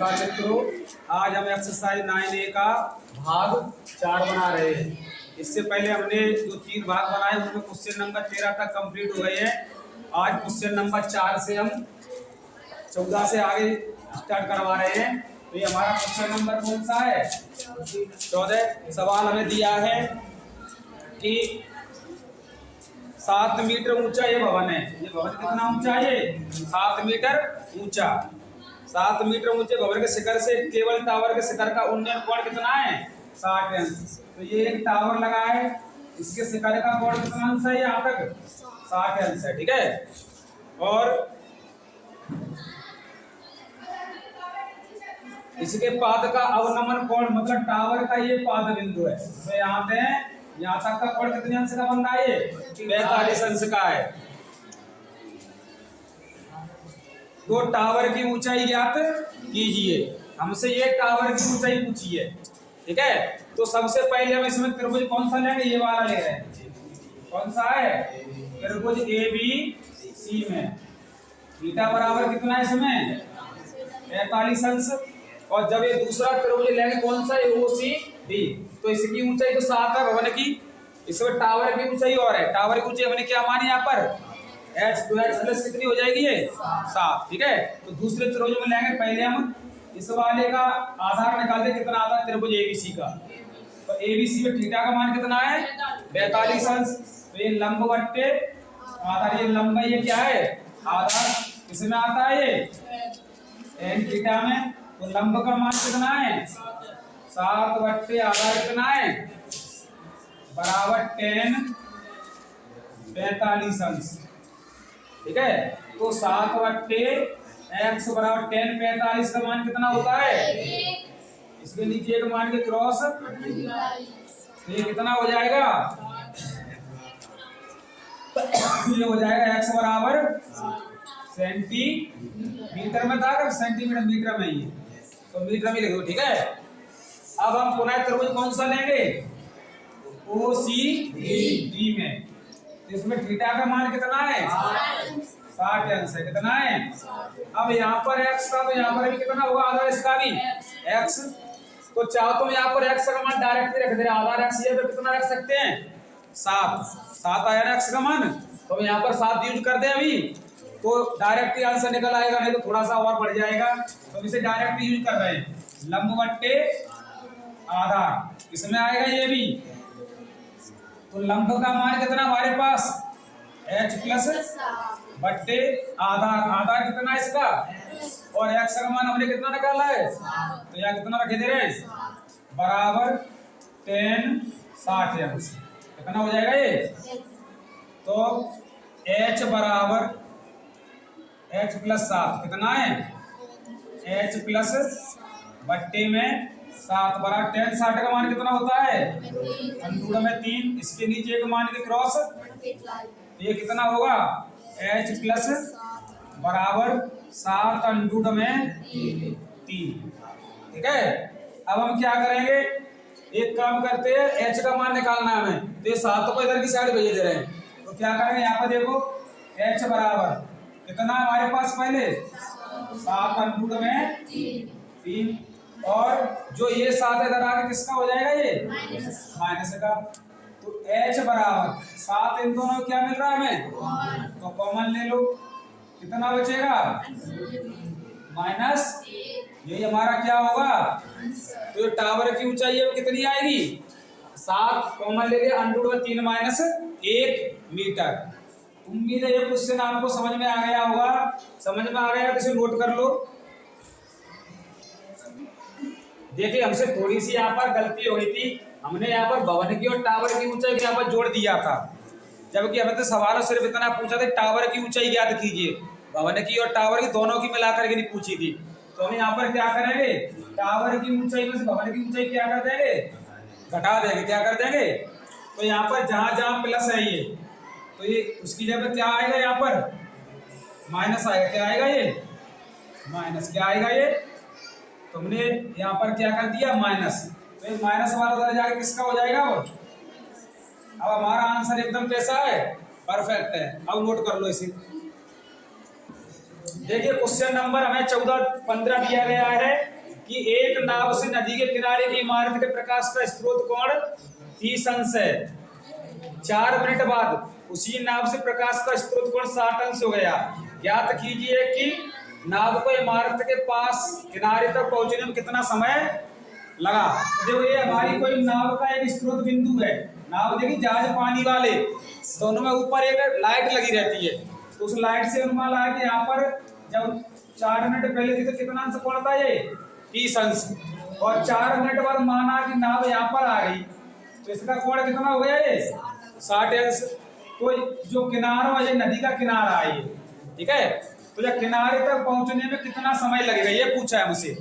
नमस्कार मित्रों, आज हम एक्सरसाइज 9A का भाग 4 बना रहे हैं। इससे पहले हमने जो 3 भाग बनाए उनमें क्वेश्चन नंबर 13 तक कंप्लीट हो गए हैं। आज क्वेश्चन नंबर 4 से हम 14 से आगे स्टार्ट करवा रहे हैं। तो ये हमारा क्वेश्चन नंबर कौन सा है? 14। सवाल हमें दिया है कि 7 मीटर ऊंचा ये भवन है। ये भवन कितना ऊंचा है? 7 मीटर ऊंचा। 7 मीटर ऊंचे भवन के शिखर से केबल टावर के शिखर का उन्नयन कोण कितना है? 60 अंश। तो ये एक टावर लगा है, इसके शिखर का कोण कितना अंश है? यहाँ तक 60 अंश है। ठीक है। और इसके पाद का अवनमन कोण, मतलब टावर का ये पाद बिंदु है। तो यहाँ पे यहाँ तक का कोण कितने अंश का बन रहा है? 45 अंश का है। तो टावर की ऊंचाई ज्ञात कीजिए। हमसे ये टावर की ऊंचाई पूछी है। ठीक है। तो सबसे पहले हम इसमें त्रिभुज कौन सा लेंगे? ये वाला ले रहे हैं। कौन सा है? त्रिभुज ABC में थीटा बराबर कितना है इसमें? 45 अंश। और जब ये दूसरा त्रिभुज लेंगे कौन सा? OCD। तो इसकी ऊंचाई तो 7 है भवन की। इसमें टावर की ऊंचाई और है। टावर की ऊंचाई हमने क्या मानी यहाँ पर? h तो h प्लस कितनी हो जाएगी? ये 7। ठीक है। तो दूसरे त्रिभुज में लेंगे। पहले हम इस वाले का आधार निकालते, कितना आता है त्रिभुज ABC का। तो ABC में थीटा का मान कितना है? 42 अंश। तो ये लंब बट्टे आधार, ये लंब ये क्या है? आधार किसमें आता है? ये tan थीटा में। तो लंब का मान कितना है? 7 बट्टे आधार कितना है? बराबर tan 45 अंश। ठीक है। तो 7 बट्टे x बराबर tan 45 का मान कितना होता है? इसके नीचे एक मान के क्रॉस, तो ये कितना हो जाएगा? ये हो जाएगा x बराबर सेंटीमीटर में था, सेंटीमीटर मीटर में ही है, तो मीटर में लिखो। ठीक है। अब हम पुनः त्रिभुज कौन सा लेंगे? OCD में। इसमें थीटा का मान कितना है? 60 अंश है। कितना है? अब यहाँ पर x का, तो यहाँ पर भी कितना होगा? आधार इसका भी x। तो चाहो तो यहाँ पर x का मान डायरेक्ट ही रख दे। आधार x ये तो कितना रख सकते हैं? 7 आया ना x का मान। तो यहाँ पर 7 यूज कर दे अभी, तो डायरेक्ट ही आंसर निकल आएगा, नहीं तो थोड़ा सा और बढ़ जाएगा। तो इसे डायरेक्ट यूज कर रहे हैं। लंब बट्टे आधार इसमें आएगा ये भी। तो लंब का मान कितना हमारे पास? h प्लस बट्टे आधार। आधार कितना है इसका? और x का मान हमने कितना निकाला है? तो यहाँ कितना रखे दे रहे हैं? बराबर tan 60 अंश। कितना हो जाएगा ये? तो h बराबर h प्लस 7 कितना है? h प्लस बट्टे में 7 बराबर tan 60 का मान कितना होता है? अंडूड में 3। इसके नीचे एक मान के क्रॉस, ये कितना होगा? h प्लस बराबर 7 अंडूड में 3। ठीक है। अब हम क्या करेंगे? एक काम करते हैं, h का मान निकालना है हमें। तो ये 7 को इधर की साइड भेज दे रहे हैं। तो क्या करेंगे? यहाँ पर देखो h बराबर कितना हमारे पास? पहले 7 अंडूड में 3। और जो ये 7 इधर आगे किसका हो जाएगा? ये माइनस का। तो h बराबर 7, इन दोनों क्या मिल रहा है हमें? तो कॉमन ले लो। कितना बचेगा? माइनस। यही हमारा क्या होगा? तो ये टावर की ऊंचाई है वो कितनी आएगी? 7 कॉमन ले लिया, अंडूड में 3 माइनस 1 मीटर। उम्मीद है ये क्वेश्चन आपको समझ में आ गया होगा। समझ में आ गया तो इसे नोट कर लो। देखिए हमसे थोड़ी सी यहाँ पर गलती हो गई थी। हमने यहाँ पर भवन की और टावर की ऊंचाई यहाँ पर जोड़ दिया था, जबकि हमें तो सवालों सिर्फ इतना पूछा था टावर की ऊंचाई ज्ञात कीजिए। भवन की और टावर की दोनों की मिलाकर के नहीं पूछी थी। तो हम यहाँ पर क्या करेंगे? टावर की ऊंचाई में से भवन की ऊंचाई क्या कर देंगे? घटा देंगे। क्या कर देंगे? तो यहाँ पर जहां जहां प्लस है ये, तो ये उसकी जगह क्या आएगा? यहाँ पर माइनस आएगा। क्या आएगा? ये माइनस। क्या आएगा? ये तो हमने यहाँ पर क्या कर दिया? माइनस। तो ये माइनस वाला उधर जाके किसका हो जाएगा? वो। अब हमारा आंसर एकदम कैसा है? परफेक्ट है। अब नोट कर लो इसे। देखिए क्वेश्चन नंबर हमें 14-15 दिया गया है कि एक नाव से नदी के किनारे की इमारत के प्रकाश का स्रोत कोण 30 अंश है। 4 मिनट बाद उसी नाव से प्रकाश का स्रोत कोण 60 अंश हो गया। ज्ञात कीजिए कि नाव को इमारत के पास किनारे तक पहुंचने में कितना समय लगा। देखो ये हमारी कोई नाव का एक स्रोत बिंदु है। नाव देखिए जहाज पानी वाले, दोनों में ऊपर एक लाइट लगी रहती है, तो उस लाइट से अनुमान लगा कि यहाँ पर जब 4 मिनट पहले थी तो कितना अंश पड़ता है, ये 30 अंश। और 4 मिनट बाद माना कि नाव यहाँ पर आ गई तो इसका कोण कितना हो गया, ये 60 अंश। तो जो किनारा है, ये नदी का किनारा है ये, ठीक है। तो जब किनारे तक पहुंचने में कितना समय लगेगा ये पूछा है मुझसे।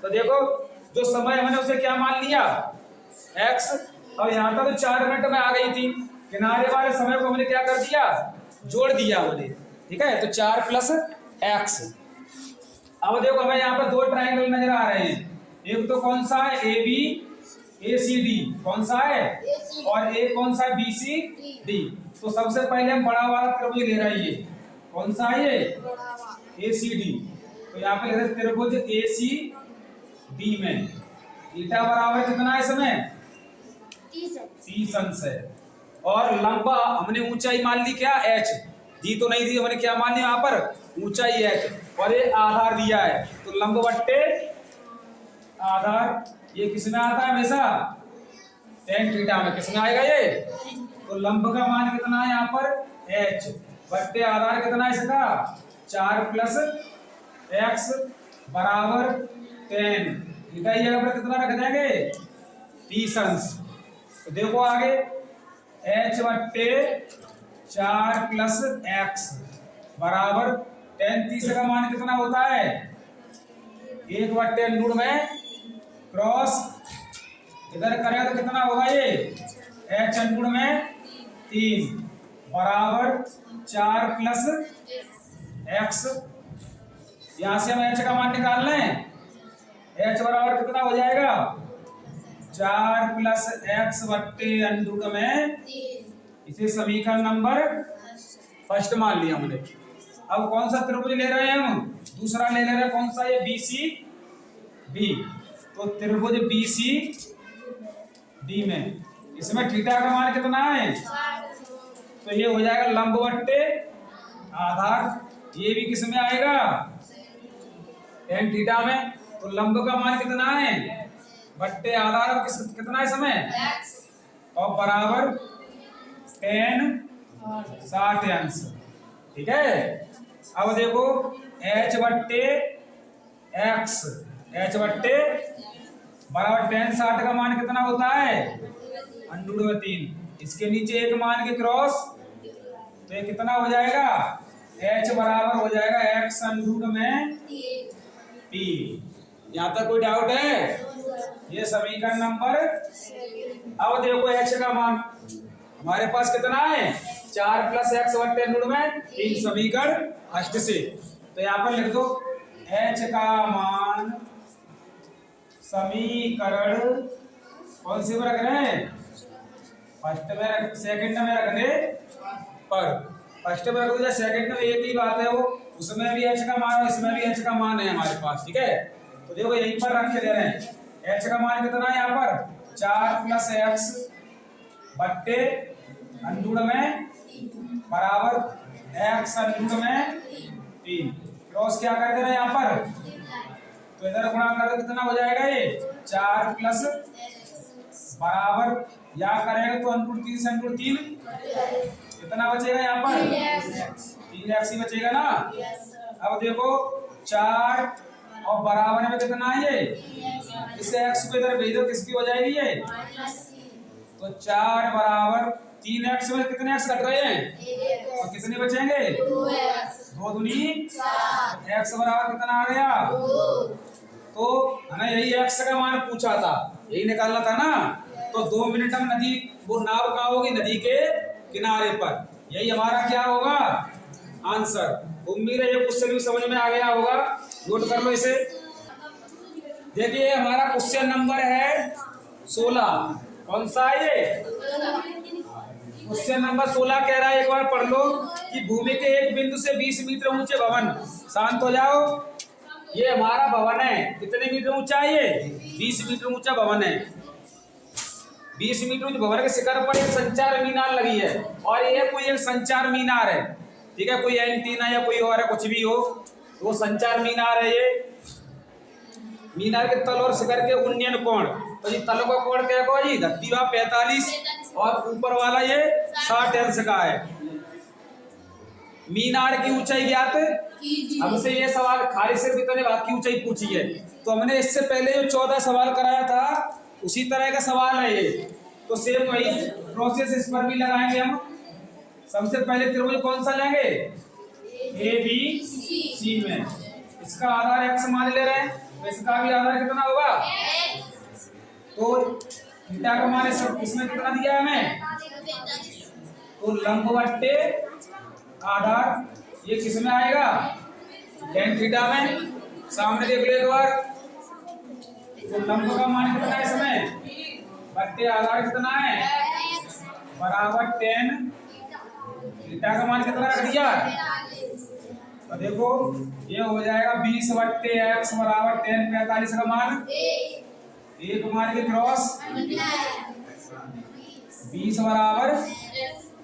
तो देखो जो समय मैंने उसे क्या मान लिया, x। और यहाँ तक तो 4 मिनट में आ गई थी, किनारे वाले समय को हमने क्या कर दिया, जोड़ दिया हमने, ठीक है। तो 4 + x। अब देखो हमें यहाँ पर 2 ट्रायंगल नजर आ रहे हैं। एक तो कौन सा है, AB ACD कौन सा है, और एक कौन सा है BCD। तो सबसे पहले हम बड़ा वाला त्रिभुज ले रहे हैं, कौन सा है ये, ACD। तो यहाँ पे ले रहे त्रिभुज ACD में थीटा बराबर कितना है इसमें, 30 अंश है। और लंबा हमने ऊंचाई मान ली क्या, h दी तो नहीं दी, हमने क्या मान लिया यहाँ पर ऊंचाई h, और ये आधार दिया है। तो लंब बट्टे आधार ये किसमें आता है हमेशा, tan थीटा में किसमें आएगा ये। तो लंब का मान कितना है यहाँ पर h, बट्टे आधार कितना है इसका 4 + x बराबर tan थीटा। ये जगह पर कितना रख देंगे, 30 अंश। तो देखो आगे h बट्टे 4 + x बराबर tan 30 का मान कितना होता है, 1/√, में क्रॉस इधर करेगा तो कितना होगा ये, h√, में 3 बराबर 4 + x। यहां से हम h का मान निकाल लें, h बराबर कितना हो जाएगा, 4 + x बट्टे √, में इसे समीकरण नंबर फर्स्ट मान लिया हमने। अब कौन सा त्रिभुज ले रहे हैं हम, दूसरा ले रहे हैं, कौन सा ये BCD। तो त्रिभुज BCD में इसमें थीटा का मान कितना है, तो ये हो जाएगा लंब बट्टे आधार। ये भी किस में आएगा, tan थीटा में। तो लंब का मान कितना है, बट्टे आधार कितना है इसमें, और बराबर tan 60 अंश, ठीक है। अब देखो h बट्टे x, h बट्टे बराबर tan 60 का मान कितना होता है, √, में 3। इसके नीचे एक मान के क्रॉस, तो ये कितना हो जाएगा, h बराबर हो जाएगा x √, में 3। यहाँ तक कोई डाउट है, ये समीकरण नंबर। अब देखो h का मान हमारे पास कितना है, 4 + x बट्टे √, में 3, समीकरण फर्स्ट से। तो यहाँ पर लिख दो h का मान समीकरण कौन से में रख रहे हैं, फर्स्ट में, सेकंड में रख दे पर। फर्स्ट में रख दो, सेकंड में एक ही बात है, वो उसमें भी h का मान है, इसमें भी h का मान है हमारे पास, ठीक है। तो देखो यहीं पर रख के दे रहे हैं, h का मान कितना है यहाँ पर, 4 + x बट्टे √, में बराबर x √, में 3। क्रॉस क्या कर दे रहे हैं यहाँ पर, तो इधर गुणा कर दो, कितना हो जाएगा ये 4 + बराबर, या करेंगे तो √3 से √3 कितना बचेगा यहाँ पर, 3x ही बचेगा ना। अब देखो 4 और बराबर में कितना है ये, इसे x को इधर भेज दो, किसकी हो जाएगी ये, तो 4 बराबर 3x में कितने x कट रहे हैं, तो कितने बचेंगे, 2 दूनी 4, x बराबर कितना आ गया 2। तो हमें यही x का मान पूछा था, यही निकालना था ना। तो 2 मिनट हम नदी, वो नाव कहाँ होगी, नदी के किनारे पर, यही हमारा क्या होगा आंसर। उम्मीद है ये क्वेश्चन भी समझ में आ गया होगा, नोट कर लो इसे। देखिए हमारा क्वेश्चन नंबर है 16, कौन सा है ये, क्वेश्चन नंबर 16 कह रहा है, एक बार पढ़ लो कि भूमि के एक बिंदु से 20 मीटर ऊंचे भवन, शांत हो जाओ, ये हमारा भवन है, कितने मीटर ऊंचा है ये? 20 मीटर ऊंचा भवन है। 20 मीटर ऊंचे भवन के शिखर पर एक संचार मीनार लगी है, और ये कोई एक संचार मीनार है, ठीक है, कोई एंटीना या कोई और है, कुछ भी हो, तो वो संचार मीनार है। ये मीनार के तल और शिखर के उन्नयन कोण, तो ये तल का कोण क्या होगा जी? धरती भाग 45 और ऊपर वाला ये 60 अंश का है। मीनार की ऊंचाई ज्ञात, हमसे ये सवाल खाली सिर्फ इतने भाग की ऊंचाई पूछी है, तो हमने इससे पहले जो 14 सवाल कराया था उसी तरह का सवाल है ये, तो सेम वही प्रोसेस इस पर भी लगाएंगे हम। सबसे पहले त्रिभुज कौन सा लेंगे? ए बी सी में इसका आधार x मान ले रहे हैं, तो इसका भी आधार कितना होगा? तो थीटा का मान इसमें कितना दिया है हमें? तो लंबवट्टे आधार ये किस में आएगा? tan थीटा में। सामने देख लो एक बार, तो लंब का मान कितना है इसमें? बट्टे आधार कितना है? बराबर tan थीटा का मान कितना रख दिया? तो देखो ये हो जाएगा 20 बट्टे x बराबर tan 45 का मान, एक मान के क्रॉस 20 बराबर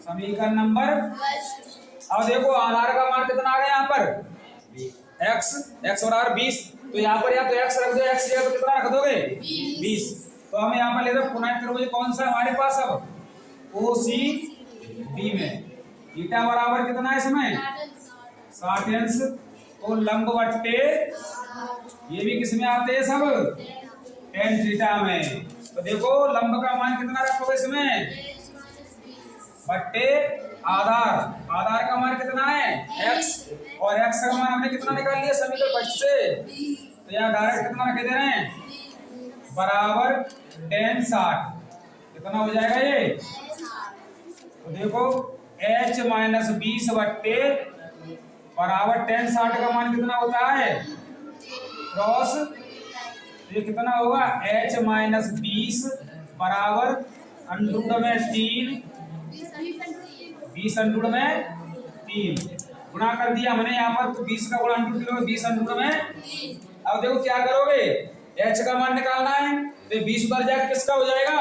समीकरण नंबर। अब देखो आधार का मान कितना आ गया यहाँ पर? x बराबर 20, तो यहाँ पर या तो x रख दो, x जगह तो कितना रख दोगे? 20। तो हम यहाँ पर ले दो पुनः त्रिभुज कौन सा हमारे पास अब? OCB में थीटा बराबर कितना है इसमें? 60 अंश। तो लंबवट्टे ये भी किस में आते हैं सब? tan थीटा में। तो देखो लंब का मान कितना रखोगे इसमें? बट्टे आधार, आधार का मान कितना है? x, और x का मान हमने कितना निकाल लिया समीकरण 25 से, तो यहाँ डायरेक्ट कितना रखे दे रहे हैं? बराबर tan 60, कितना हो जाएगा ये? तो देखो h माइनस 20 बट्टे बराबर tan 60 का मान कितना होता है? क्रॉस, ये कितना होगा? h माइनस 20 बराबर अंडरूट में 3, 20 अंडरूट में 3 गुणा कर दिया हमने यहाँ पर, तो 20 का गुणा अंडरूट में 20 अंडरूट में। अब देखो क्या करोगे? h का मान निकालना है, तो 20 उधर जाकर किसका हो जाएगा?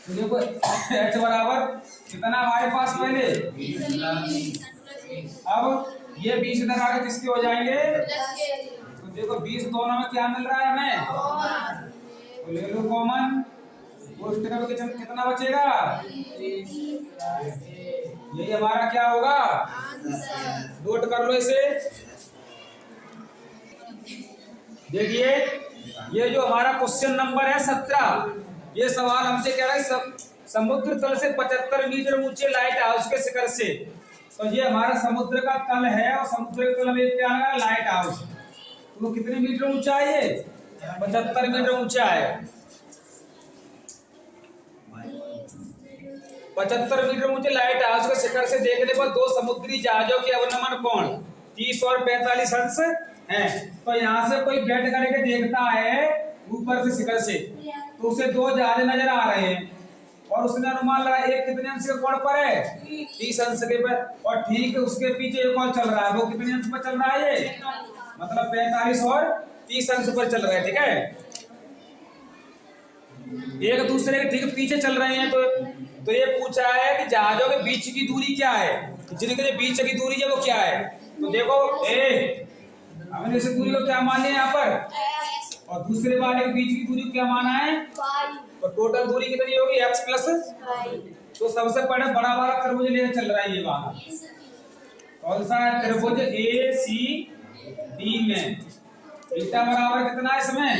तो देखो h बराबर कितना हमारे पास पहले, अब ये 20 इधर आगे किसके हो जाएंगे? तो देखो 20 दोनों में क्या मिल रहा है हमें? तो ले लो कॉमन, कितना बचेगा? यही हमारा क्या होगा? नोट कर लो इसे। देखिए ये जो हमारा क्वेश्चन नंबर है 17, ये सवाल हमसे कह रहा है समुद्र तल से 75 मीटर ऊंचे लाइट हाउस के शिखर से, तो ये हमारा समुद्र का तल है, और समुद्र के तल में क्या है? Light house. तो कितने मीटर ऊंचा है ये? 75 मीटर ऊंचा है। 75 मीटर ऊंचे लाइट हाउस के शिखर से देखने पर दो समुद्री जहाजों के अवनमन कोण 30 और 45 अंश है। तो यहाँ से कोई बैठ करके देखता है ऊपर से शिखर से, तो उसे दो जहाज नजर आ रहे हैं, और उसने अनुमान लगाया एक कितने अंश के कोण पर है? 30 अंश के पर, और ठीक उसके पीछे एक और चल रहा है, वो कितने अंश पर चल रहा है? ये मतलब 45 और 30 अंश पर चल रहा है, ठीक है, एक दूसरे के ठीक पीछे चल रहे हैं। तो ये पूछा है कि जहाजों के बीच की दूरी क्या है, जिनके बीच की दूरी है वो क्या है? तो देखो हमने इस दूरी को क्या मान लिया यहाँ पर, और दूसरे वाले के बीच की दूरी को क्या माना है? तो टोटल दूरी कितनी होगी? x plus. तो सबसे पहले बड़ा वाला त्रिभुज लेकर चल रहा है ये वाला, कौन सा है? त्रिभुज ACD में थीटा बराबर कितना है इसमें?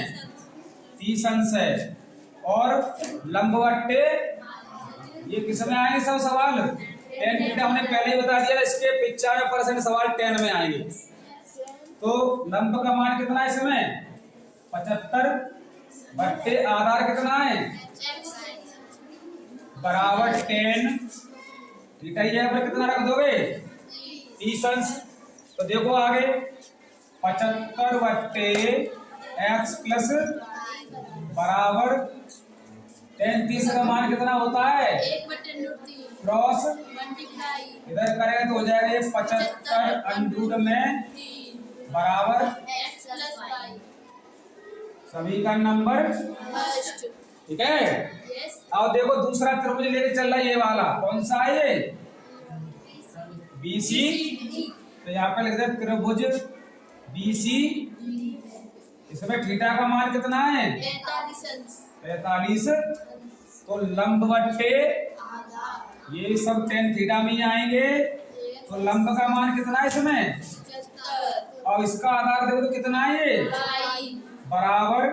30 अंश है, और लंबवट्टे ये किस में आएंगे सब सवाल? tan थीटा हमने पहले ही बता दिया, इसके 95% सवाल tan में आएंगे। तो लंब का मान कितना है इसमें? 75 बट्टे आधार कितना है? बराबर tan थीटा, ये पर कितना रख दोगे? 30 अंश। तो देखो आगे 75 बट्टे x प्लस बराबर tan 30 का मान कितना होता है? 1/√3 क्रॉस मल्टीप्लाई इधर करेंगे तो हो जाएगा ये 75 अंडरूट में 3 बराबर x + y सभी का नंबर। फर्स्ट। ठीक है। यस अब देखो दूसरा त्रिभुज लेके चल रहा है ये वाला, कौन सा है ये? BC। तो यहाँ पे लिख दे त्रिभुज BC। इसमें थीटा का मान कितना है? 45। तो लंब बट्टे आधा ये सब tan थीटा में ही आएंगे। तो लंब का मान कितना है इसमें? 75 और इसका आधार देखो तो कितना है ये? y बराबर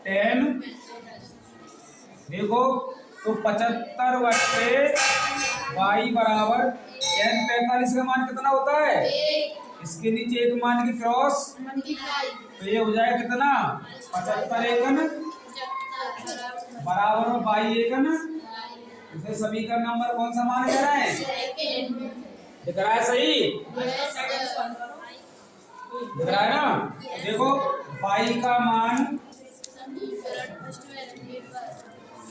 tan। देखो तो 75 बट्टे y बराबर tan 45 का मान कितना होता है? 1 इसके नीचे एक मान की क्रॉस, मल्टीप्लाई तो ये हो जाएगा कितना? 75 एकन 75 बराबर में y एकन। y इसे सभी का नंबर कौन सा मान कह रहा है? सेकंड दिख रहा है सही? दिख रहा है ना? देखो y का मान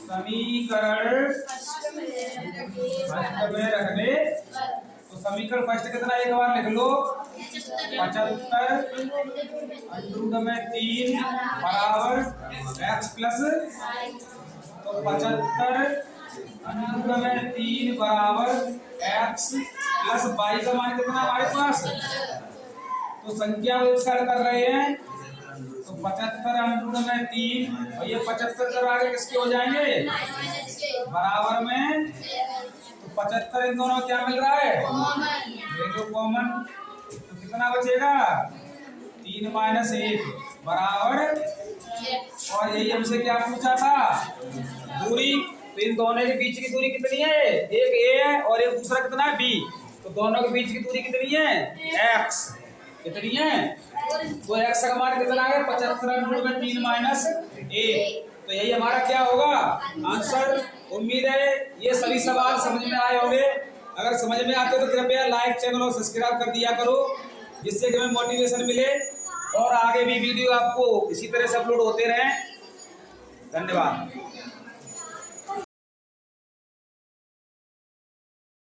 समीकरण फर्स्ट में रखने, तो समीकरण फर्स्ट कितना एक बार लिख लो 75 अंडरूट में 3 बराबर x प्लस, तो 75 अंडरूट में 3 बराबर x प्लस y का मान कितना हमारे पास? तो संख्या विस्तार कर रहे हैं, तो 75 अंडरूट में 3 और ये 75 कर आगे किसके हो जाएंगे? बराबर में, तो 75 इन दोनों क्या मिल रहा है? ये जो कॉमन, तो कितना बचेगा? 3 - 1 बराबर, और यही हमसे क्या पूछा था? दूरी। तो इन दोनों के बीच की दूरी कितनी है? एक a है और एक दूसरा कितना है b। तो दोनों के बीच की दूरी कितनी है? x। कितनी है? तो x का मान कितना है? 75 अंडरूट में 3 - 1। तो यही हमारा क्या होगा आंसर। उम्मीद है ये सभी सवाल समझ में आए होंगे। अगर समझ में आते हो तो कृपया लाइक, चैनल और सब्सक्राइब कर दिया करो, जिससे कि हमें मोटिवेशन मिले और आगे भी वीडियो आपको इसी तरह से अपलोड होते रहें। धन्यवाद।